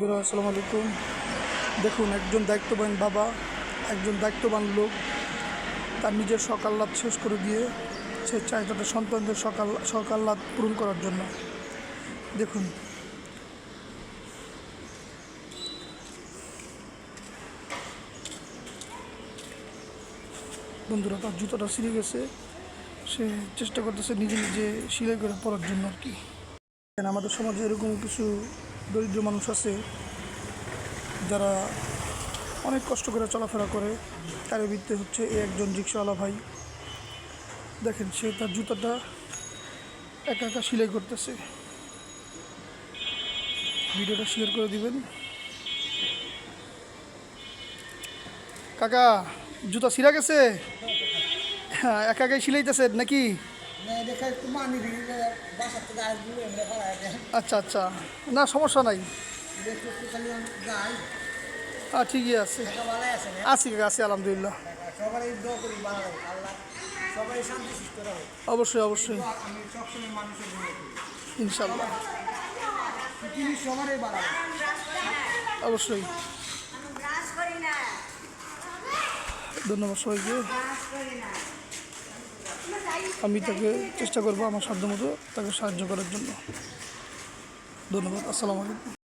আসসালামু আলাইকুম। দেখুন, একজন দায়িত্ববান বাবা, একজন দায়িত্ববান লোক তার নিজের শখ আহ্লাদ শেষ করে দিয়ে সে চায় তাদের সন্তানদের শখ আহ্লাদ পূরণ করার জন্য। দেখুন, বন্ধুরা, তার জুতোটা ছিঁড়ে গেছে, সে চেষ্টা করতেছে নিজে নিজে সেলাই করে পরার জন্য আর কি। আমাদের সমাজে এরকম কিছু দরিদ্র মানুষ আছে যারা অনেক কষ্ট করে চলাফেরা করে। তার ভিত্তি হচ্ছে এই একজন রিক্সাওয়ালা ভাই। দেখেন, সে তার জুতাটা একা একা সেলাই করতেছে। ভিডিওটা শেয়ার করে দিবেন। কাকা, জুতা ছিঁড়া গেছে? হ্যাঁ, একা একাই সিলাইতেছে নাকি? আচ্ছা আচ্ছা, না সমস্যা নাই। ঠিকই আছে, আছি কাকা, আছি আলহামদুলিল্লাহ। অবশ্যই অবশ্যই, ইনশাল্লাহ, অবশ্যই। ধন্যবাদ সবাইকে। আমি তাকে চেষ্টা করবো আমার সাধ্যমতো তাকে সাহায্য করার জন্য। ধন্যবাদ। আসসালামু আলাইকুম।